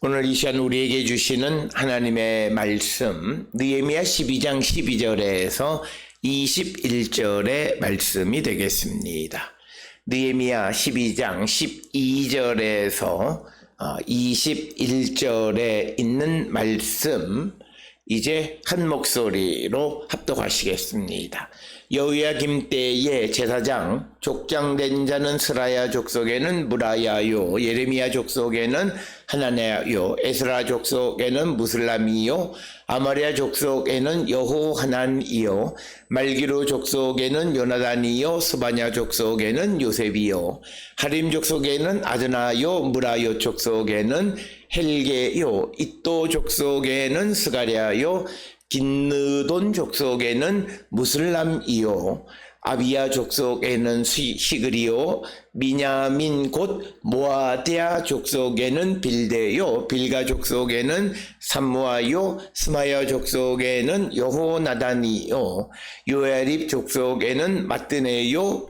오늘 이 시간 우리에게 주시는 하나님의 말씀 느헤미야 12장 12절에서 21절의 말씀이 되겠습니다. 느헤미야 12장 12절에서 21절에 있는 말씀 이제 한 목소리로 합독하시겠습니다. 여호야김 때의 제사장 족장된 자는 스라야 족속에는 무라야요, 예레미야 족속에는 하나냐요, 에스라 족속에는 무슬람이요, 아마리아 족속에는 여호하난이요, 말기로 족속에는 요나단이요, 스바냐 족속에는 요셉이요, 하림 족속에는 아드나요, 무라요 족속에는 헬게요, 이또 족속에는 스가랴요, 긴느돈 족속에는 무슬람이요, 아비야 족속에는 시그리요, 미냐민 곧 모아디아 족속에는 빌데요, 빌가 족속에는 삼무아요, 스마야 족속에는 여호나단이요, 요야립 족속에는 마뜨네요,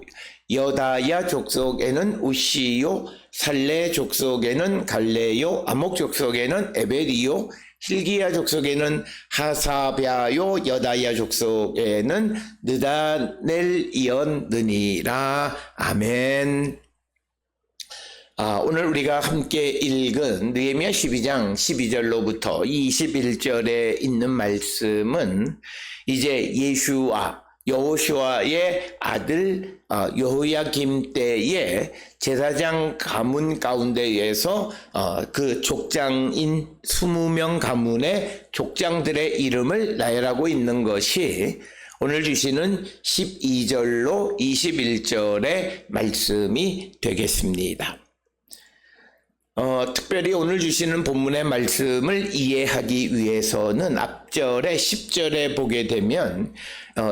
여다야 족속에는 우시요, 살레 족속에는 갈레요, 아목 족속에는 에벨이요, hil기야 족속에는 하사랴요, 여다야 족속에는 느다넬이었느니라. 아멘. 오늘 우리가 함께 읽은 느헤미야 12장 12절로부터 21절에 있는 말씀은 이제 여호슈아의 아들 여호야김 때의 제사장 가문 가운데에서 그 족장인 20명 가문의 족장들의 이름을 나열하고 있는 것이 오늘 주시는 12절로 21절의 말씀이 되겠습니다. 특별히 오늘 주시는 본문의 말씀을 이해하기 위해서는 앞절에 10절에 보게 되면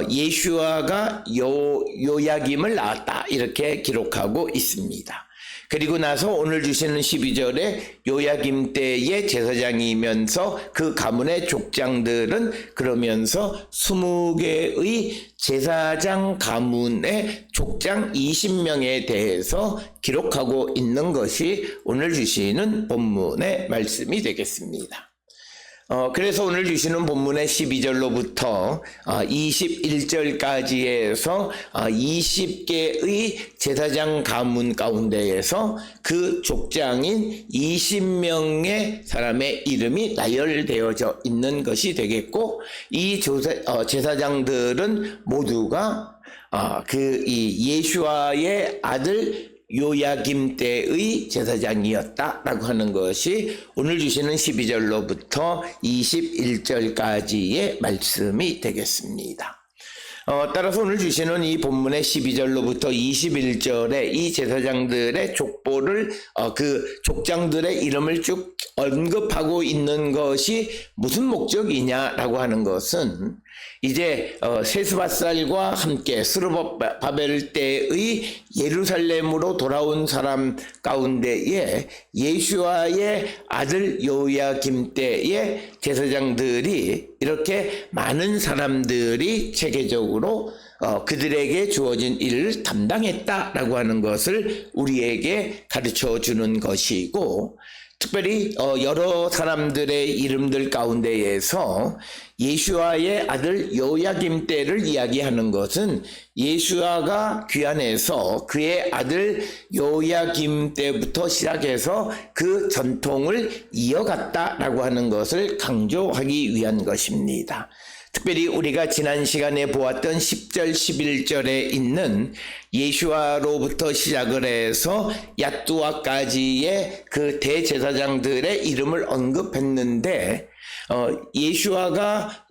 예슈아가 요야김을 낳았다 이렇게 기록하고 있습니다. 그리고 나서 오늘 주시는 12절에 요야김 때의 제사장이면서 그 가문의 족장들은 그러면서 20개의 제사장 가문의 족장 20명에 대해서 기록하고 있는 것이 오늘 주시는 본문의 말씀이 되겠습니다. 그래서 오늘 주시는 본문의 12절로부터 21절까지에서 20개의 제사장 가문 가운데에서 그 족장인 20명의 사람의 이름이 나열되어져 있는 것이 되겠고, 이 제사장들은 모두가 이 예슈아의 아들 요야김 때의 제사장이었다라고 하는 것이 오늘 주시는 12절로부터 21절까지의 말씀이 되겠습니다. 따라서 오늘 주시는 이 본문의 12절로부터 21절에 이 제사장들의 족보를 그 족장들의 이름을 쭉 언급하고 있는 것이 무슨 목적이냐라고 하는 것은 이제 세스바살과 함께 스르바벨 때의 예루살렘으로 돌아온 사람 가운데에 예슈아의 아들 요야김 때의 제사장들이 이렇게 많은 사람들이 체계적으로 그들에게 주어진 일을 담당했다라고 하는 것을 우리에게 가르쳐 주는 것이고, 특별히 여러 사람들의 이름들 가운데에서 예슈아의 아들 요야김 때를 이야기하는 것은 예슈아가 귀환해서 그의 아들 요야김 때부터 시작해서 그 전통을 이어갔다라고 하는 것을 강조하기 위한 것입니다. 특별히 우리가 지난 시간에 보았던 10절 11절에 있는 예슈아로부터 시작을 해서 얏두아까지의 그 대제사장들의 이름을 언급했는데, 예슈아가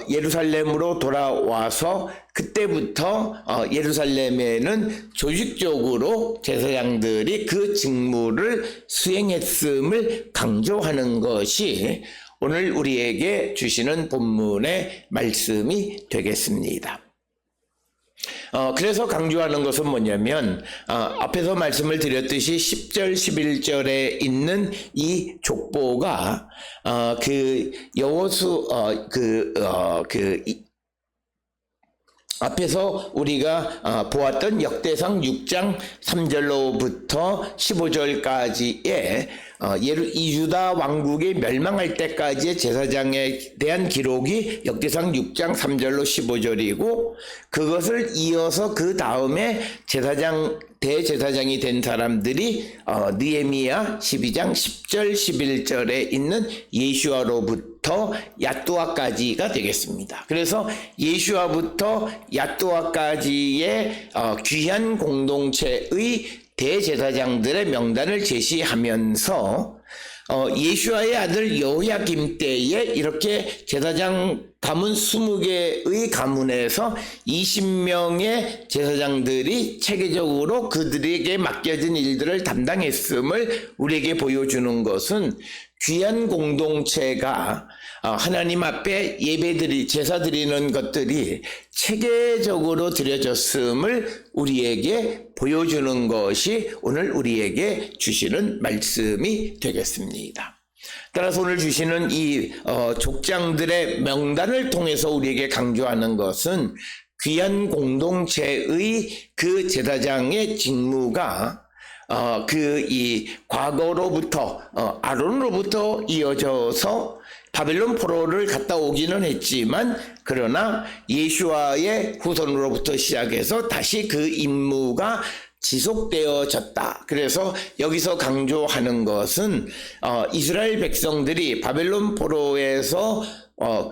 예루살렘으로 돌아와서 그때부터 예루살렘에는 조직적으로 제사장들이 그 직무를 수행했음을 강조하는 것이 오늘 우리에게 주시는 본문의 말씀이 되겠습니다. 그래서 강조하는 것은 뭐냐면, 앞에서 말씀을 드렸듯이 10절, 11절에 있는 이 족보가, 앞에서 우리가 보았던 역대상 6장 3절로부터 15절까지의 이유다 왕국이 멸망할 때까지의 제사장에 대한 기록이 역대상 6장 3절로 15절이고, 그것을 이어서 그 다음에 대제사장이 된 사람들이 느헤미야 12장 10절 11절에 있는 예슈아로부터 야뚜아까지가 되겠습니다. 그래서 예슈아부터 야뚜아까지의 귀한 공동체의 대제사장들의 명단을 제시하면서 예슈아의 아들 여호야김 때에 이렇게 제사장 가문 20개의 가문에서 20명의 제사장들이 체계적으로 그들에게 맡겨진 일들을 담당했음을 우리에게 보여주는 것은, 귀한 공동체가 하나님 앞에 제사 드리는 것들이 체계적으로 드려졌음을 우리에게 보여주는 것이 오늘 우리에게 주시는 말씀이 되겠습니다. 따라서 오늘 주시는 이 족장들의 명단을 통해서 우리에게 강조하는 것은, 귀한 공동체의 그 제사장의 직무가 이 과거로부터 아론으로부터 이어져서 바벨론 포로를 갔다 오기는 했지만, 그러나 예슈아의 후손으로부터 시작해서 다시 그 임무가 지속되어졌다. 그래서 여기서 강조하는 것은 이스라엘 백성들이 바벨론 포로에서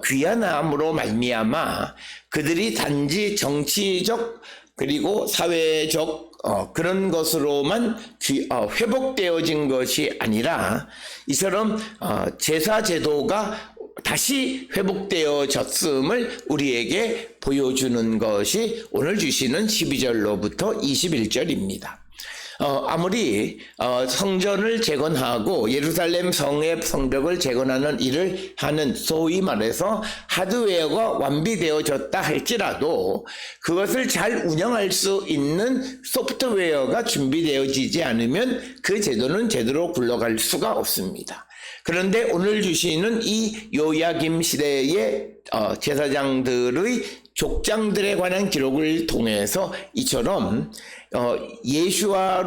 귀환함으로 말미암아 그들이 단지 정치적 그리고 사회적 그런 것으로만 회복되어진 것이 아니라, 이처럼 제사 제도가 다시 회복되어졌음을 우리에게 보여주는 것이 오늘 주시는 12절로부터 21절입니다. 아무리 성전을 재건하고 예루살렘 성의 성벽을 재건하는 일을 하는, 소위 말해서 하드웨어가 완비되어졌다 할지라도 그것을 잘 운영할 수 있는 소프트웨어가 준비되어지지 않으면 그 제도는 제대로 굴러갈 수가 없습니다. 그런데 오늘 주시는 이 요야김 시대의 제사장들의 족장들에 관한 기록을 통해서 이처럼 예슈아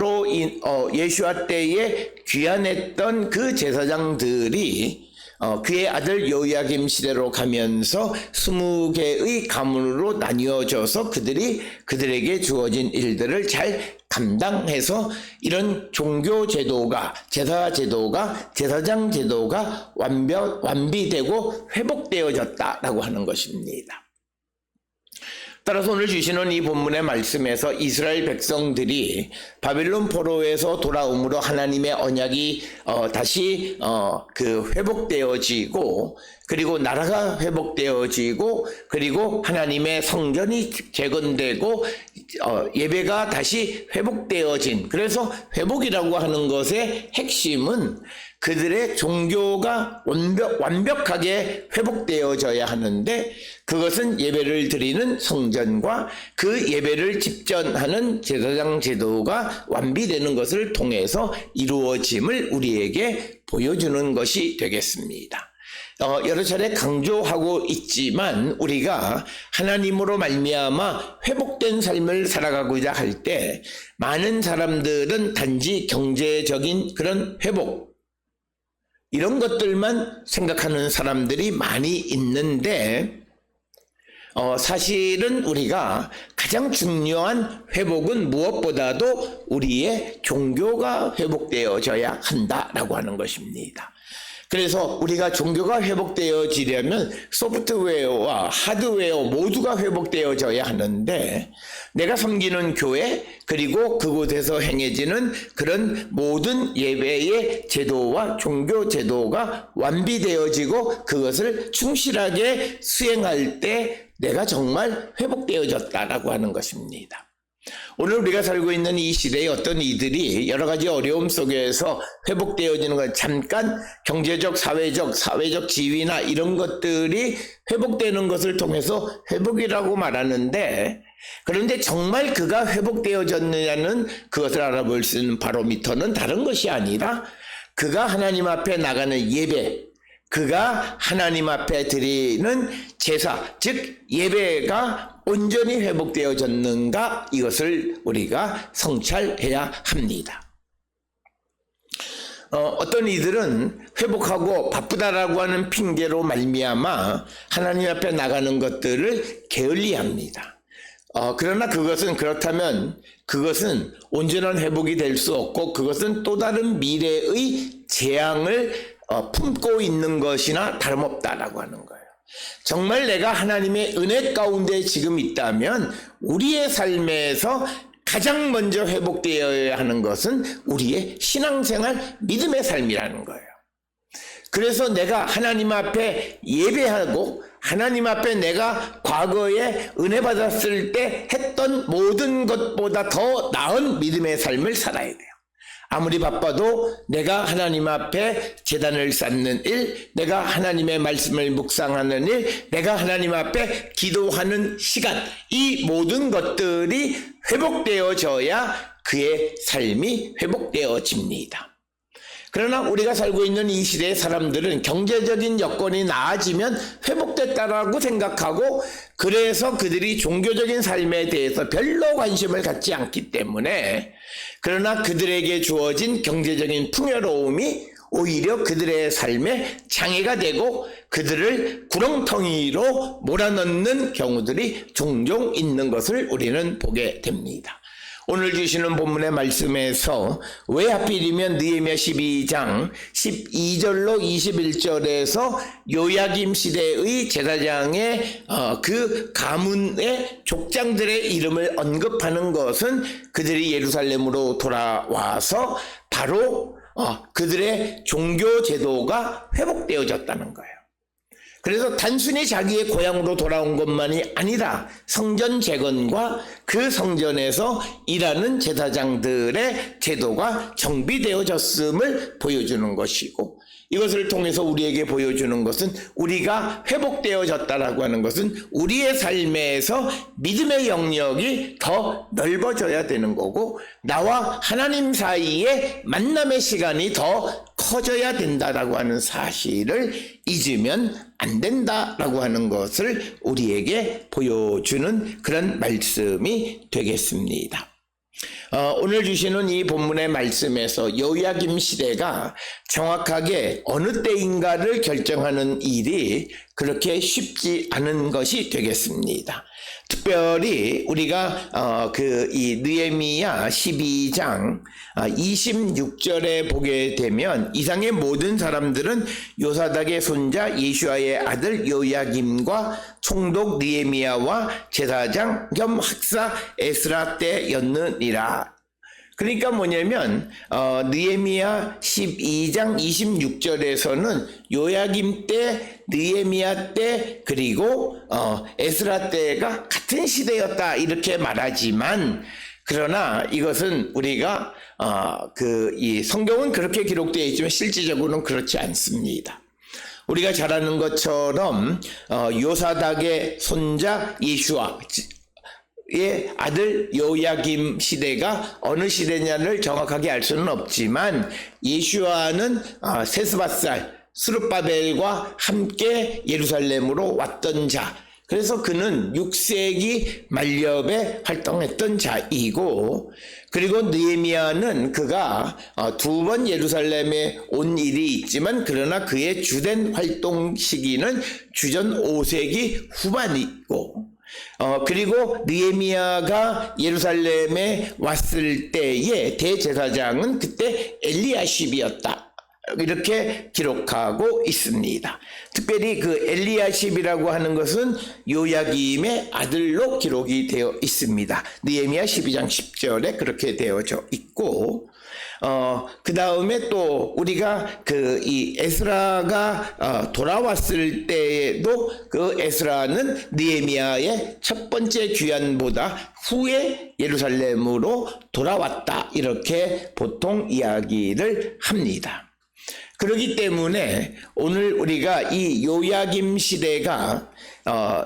때에 귀환했던 그 제사장들이 그의 아들 요야김 시대로 가면서 20개의 가문으로 나뉘어져서 그들에게 주어진 일들을 잘 감당해서 이런 종교 제도가, 제사 제도가, 제사장 제도가 완비되고 회복되어졌다라고 하는 것입니다. 따라서 오늘 주시는 이 본문의 말씀에서 이스라엘 백성들이 바벨론 포로에서 돌아옴으로 하나님의 언약이 다시 회복되어지고, 그리고 나라가 회복되어지고, 그리고 하나님의 성전이 재건되고 예배가 다시 회복되어진, 그래서 회복이라고 하는 것의 핵심은 그들의 종교가 완벽하게 회복되어져야 하는데, 그것은 예배를 드리는 성전과 그 예배를 집전하는 제사장 제도가 완비되는 것을 통해서 이루어짐을 우리에게 보여주는 것이 되겠습니다. 여러 차례 강조하고 있지만, 우리가 하나님으로 말미암아 회복된 삶을 살아가고자 할 때 많은 사람들은 단지 경제적인 그런 회복, 이런 것들만 생각하는 사람들이 많이 있는데, 사실은 우리가 가장 중요한 회복은 무엇보다도 우리의 종교가 회복되어져야 한다라고 하는 것입니다. 그래서 우리가 종교가 회복되어지려면 소프트웨어와 하드웨어 모두가 회복되어져야 하는데, 내가 섬기는 교회 그리고 그곳에서 행해지는 그런 모든 예배의 제도와 종교 제도가 완비되어지고 그것을 충실하게 수행할 때 내가 정말 회복되어졌다라고 하는 것입니다. 오늘 우리가 살고 있는 이 시대에 어떤 이들이 여러 가지 어려움 속에서 회복되어지는 것, 잠깐 경제적, 사회적 지위나 이런 것들이 회복되는 것을 통해서 회복이라고 말하는데, 그런데 정말 그가 회복되어졌느냐는 그것을 알아볼 수 있는 바로미터는 다른 것이 아니라 그가 하나님 앞에 나가는 예배, 그가 하나님 앞에 드리는 제사, 즉 예배가 온전히 회복되어졌는가, 이것을 우리가 성찰해야 합니다. 어떤 이들은 회복하고 바쁘다라고 하는 핑계로 말미암아 하나님 앞에 나가는 것들을 게을리합니다. 그러나 그렇다면 그것은 온전한 회복이 될 수 없고, 그것은 또 다른 미래의 재앙을 품고 있는 것이나 다름없다라고 하는 거예요. 정말 내가 하나님의 은혜 가운데 지금 있다면 우리의 삶에서 가장 먼저 회복되어야 하는 것은 우리의 신앙생활, 믿음의 삶이라는 거예요. 그래서 내가 하나님 앞에 예배하고 하나님 앞에 내가 과거에 은혜 받았을 때 했던 모든 것보다 더 나은 믿음의 삶을 살아야 돼요. 아무리 바빠도 내가 하나님 앞에 제단을 쌓는 일, 내가 하나님의 말씀을 묵상하는 일, 내가 하나님 앞에 기도하는 시간, 이 모든 것들이 회복되어져야 그의 삶이 회복되어집니다. 그러나 우리가 살고 있는 이 시대의 사람들은 경제적인 여건이 나아지면 회복됐다라고 생각하고, 그래서 그들이 종교적인 삶에 대해서 별로 관심을 갖지 않기 때문에, 그러나 그들에게 주어진 경제적인 풍요로움이 오히려 그들의 삶에 장애가 되고 그들을 구렁텅이로 몰아넣는 경우들이 종종 있는 것을 우리는 보게 됩니다. 오늘 주시는 본문의 말씀에서 왜 하필이면 느헤미야 12장 12절로 21절에서 요야김 시대의 제사장의 그 가문의 족장들의 이름을 언급하는 것은 그들이 예루살렘으로 돌아와서 바로 그들의 종교 제도가 회복되어졌다는 거예요. 그래서 단순히 자기의 고향으로 돌아온 것만이 아니라 성전 재건과 그 성전에서 일하는 제사장들의 제도가 정비되어졌음을 보여주는 것이고, 이것을 통해서 우리에게 보여주는 것은 우리가 회복되어졌다라고 하는 것은 우리의 삶에서 믿음의 영역이 더 넓어져야 되는 거고, 나와 하나님 사이의 만남의 시간이 더 커져야 된다라고 하는 사실을 잊으면 안 된다라고 하는 것을 우리에게 보여주는 그런 말씀이 되겠습니다. 오늘 주시는 이 본문의 말씀에서 요야김 시대가 정확하게 어느 때인가를 결정하는 일이 그렇게 쉽지 않은 것이 되겠습니다. 특별히 우리가 이 느헤미야 12장 26절에 보게 되면, 이상의 모든 사람들은 요사닥의 손자 예슈아의 아들 요야김과 총독 느헤미야와 제사장 겸 학사 에스라 때였느니라. 그러니까 뭐냐면 느헤미야 12장 26절에서는 요야김 때, 느헤미야 때, 그리고 에스라 때가 같은 시대였다 이렇게 말하지만, 그러나 이것은 우리가 이 성경은 그렇게 기록되어 있지만 실질적으로는 그렇지 않습니다. 우리가 잘 아는 것처럼 요사닥의 손자 예슈아 의 아들 요야김 시대가 어느 시대냐를 정확하게 알 수는 없지만, 예슈아는 세스밧살 스룹바벨과 함께 예루살렘으로 왔던 자, 그래서 그는 6세기 말엽에 활동했던 자이고, 그리고 느헤미야는 그가 2번 예루살렘에 온 일이 있지만, 그러나 그의 주된 활동 시기는 주전 5세기 후반이고, 그리고 느헤미야가 예루살렘에 왔을 때의 대제사장은 그때 엘리야십이었다, 이렇게 기록하고 있습니다. 특별히 그 엘리야십이라고 하는 것은 요야김의 아들로 기록이 되어 있습니다. 느헤미야 12장 10절에 그렇게 되어져 있고, 그 다음에 또 우리가 이 에스라가 돌아왔을 때에도 그 에스라는 느헤미야의 첫 번째 귀환보다 후에 예루살렘으로 돌아왔다, 이렇게 보통 이야기를 합니다. 그렇기 때문에 오늘 우리가 이 요야김 시대가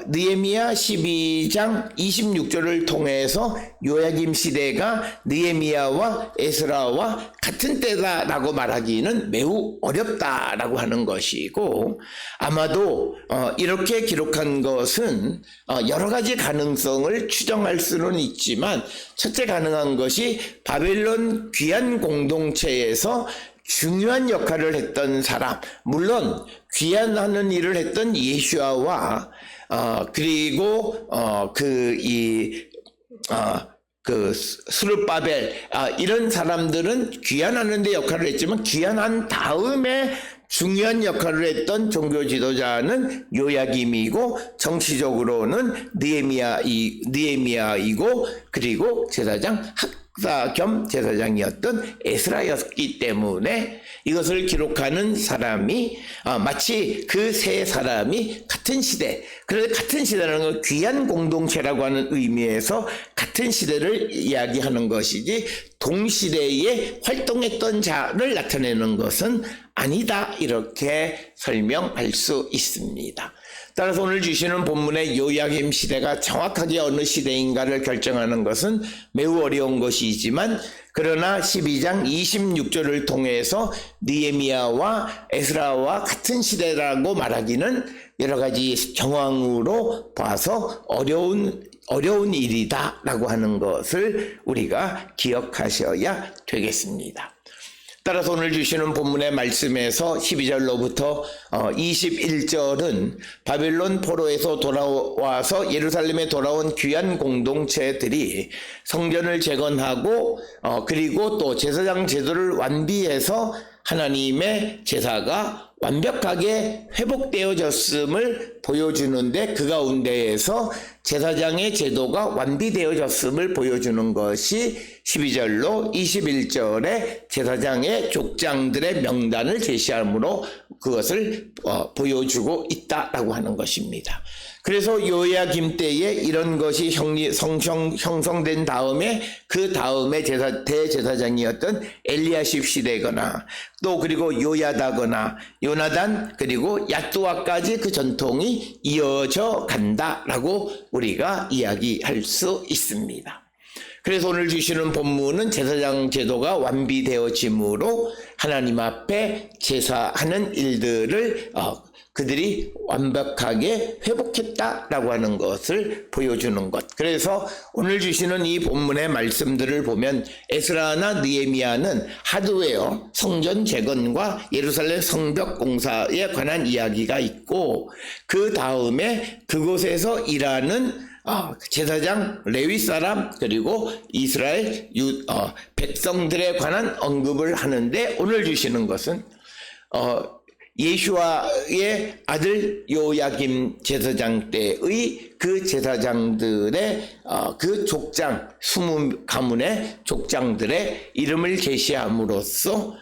느헤미야 12장 26절을 통해서 요야김 시대가 느헤미야와 에스라와 같은 때다라고 말하기는 매우 어렵다라고 하는 것이고, 아마도 이렇게 기록한 것은 여러 가지 가능성을 추정할 수는 있지만, 첫째 가능한 것이 바벨론 귀환 공동체에서 중요한 역할을 했던 사람, 물론 귀환하는 일을 했던 예슈아와 그리고 스룹바벨 이런 사람들은 귀환하는 데 역할을 했지만, 귀환한 다음에 중요한 역할을 했던 종교 지도자는 요야김이고, 정치적으로는 느헤미야이고, 그리고 제사장 학사 겸 제사장이었던 에스라였기 때문에 이것을 기록하는 사람이 마치 그 세 사람이 같은 시대, 그래서 같은 시대라는 건 귀한 공동체라고 하는 의미에서 같은 시대를 이야기하는 것이지, 동시대에 활동했던 자를 나타내는 것은 아니다, 이렇게 설명할 수 있습니다. 따라서 오늘 주시는 본문의 요야김 시대가 정확하게 어느 시대인가를 결정하는 것은 매우 어려운 것이지만, 그러나 12장 26절을 통해서 느헤미야와 에스라와 같은 시대라고 말하기는 여러 가지 정황으로 봐서 어려운 일이다라고 하는 것을 우리가 기억하셔야 되겠습니다. 따라서 오늘 주시는 본문의 말씀에서 12절로부터 21절은 바벨론 포로에서 돌아와서 예루살렘에 돌아온 귀한 공동체들이 성전을 재건하고 그리고 또 제사장 제도를 완비해서 하나님의 제사가 완벽하게 회복되어졌음을 보여주는데, 그 가운데에서 제사장의 제도가 완비되어졌음을 보여주는 것이 12절로 21절에 제사장의 족장들의 명단을 제시함으로 그것을 보여주고 있다라고 하는 것입니다. 그래서 요야김 때에 이런 것이 형성된 다음에, 그 다음에 대제사장이었던 엘리야십 시대거나, 또 그리고 요야다거나 요나단 그리고 야뚜아까지 그 전통이 이어져 간다라고 우리가 이야기할 수 있습니다. 그래서 오늘 주시는 본문은 제사장 제도가 완비되어짐으로 하나님 앞에 제사하는 일들을 그들이 완벽하게 회복했다라고 하는 것을 보여주는 것. 그래서 오늘 주시는 이 본문의 말씀들을 보면 에스라나 느헤미야는 하드웨어, 성전 재건과 예루살렘 성벽 공사에 관한 이야기가 있고, 그 다음에 그곳에서 일하는 제사장, 레위 사람, 그리고 이스라엘 백성들에 관한 언급을 하는데, 오늘 주시는 것은 예슈아의 아들 요야김 제사장 때의 그 제사장들의 그 족장, 20가문의 족장들의 이름을 계시함으로써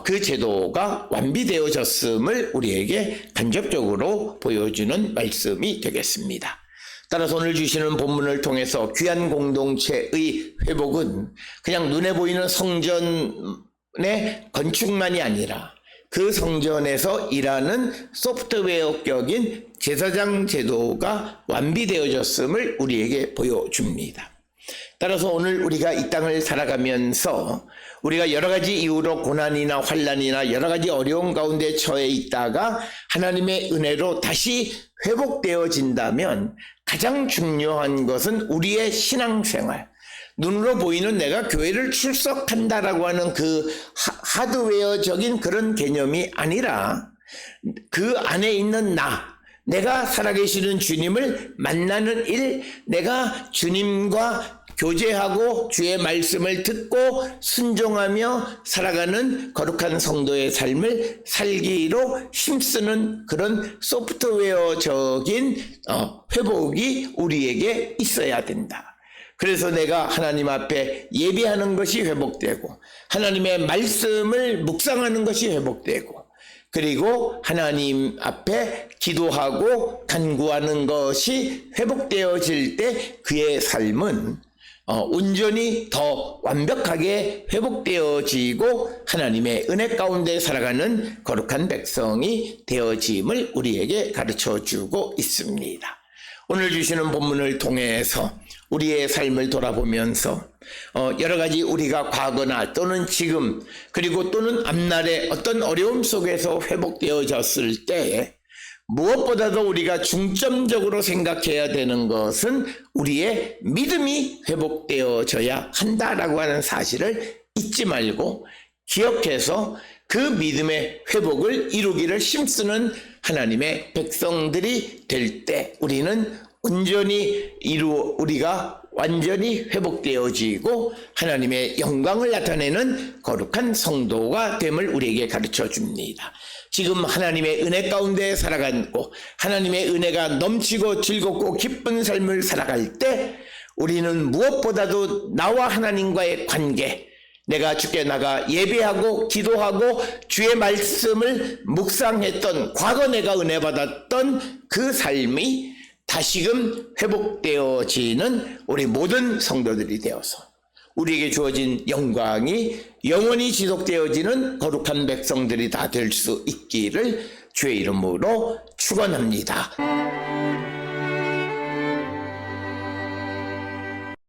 그 제도가 완비되어졌음을 우리에게 간접적으로 보여주는 말씀이 되겠습니다. 따라서 오늘 주시는 본문을 통해서 귀한 공동체의 회복은 그냥 눈에 보이는 성전의 건축만이 아니라 그 성전에서 일하는 소프트웨어격인 제사장 제도가 완비되어졌음을 우리에게 보여줍니다. 따라서 오늘 우리가 이 땅을 살아가면서 우리가 여러 가지 이유로 고난이나 환난이나 여러 가지 어려운 가운데 처해 있다가 하나님의 은혜로 다시 회복되어진다면, 가장 중요한 것은 우리의 신앙생활, 눈으로 보이는 내가 교회를 출석한다라고 하는 그 하드웨어적인 그런 개념이 아니라, 그 안에 있는 내가 살아계시는 주님을 만나는 일, 내가 주님과 교제하고 주의 말씀을 듣고 순종하며 살아가는 거룩한 성도의 삶을 살기로 힘쓰는 그런 소프트웨어적인 회복이 우리에게 있어야 된다. 그래서 내가 하나님 앞에 예배하는 것이 회복되고, 하나님의 말씀을 묵상하는 것이 회복되고, 그리고 하나님 앞에 기도하고 간구하는 것이 회복되어질 때 그의 삶은 온전히 더 완벽하게 회복되어지고 하나님의 은혜 가운데 살아가는 거룩한 백성이 되어짐을 우리에게 가르쳐주고 있습니다. 오늘 주시는 본문을 통해서 우리의 삶을 돌아보면서 여러 가지 우리가 과거나 또는 지금 그리고 또는 앞날에 어떤 어려움 속에서 회복되어졌을 때 무엇보다도 우리가 중점적으로 생각해야 되는 것은 우리의 믿음이 회복되어져야 한다라고 하는 사실을 잊지 말고 기억해서 그 믿음의 회복을 이루기를 힘쓰는 하나님의 백성들이 될 때 우리는 우리가 완전히 회복되어지고 하나님의 영광을 나타내는 거룩한 성도가 됨을 우리에게 가르쳐 줍니다. 지금 하나님의 은혜 가운데 살아가고 하나님의 은혜가 넘치고 즐겁고 기쁜 삶을 살아갈 때 우리는 무엇보다도 나와 하나님과의 관계, 내가 주께 나가 예배하고 기도하고 주의 말씀을 묵상했던 과거 내가 은혜 받았던 그 삶이 다시금 회복되어지는 우리 모든 성도들이 되어서 우리에게 주어진 영광이 영원히 지속되어지는 거룩한 백성들이 다 될 수 있기를 주의 이름으로 축원합니다.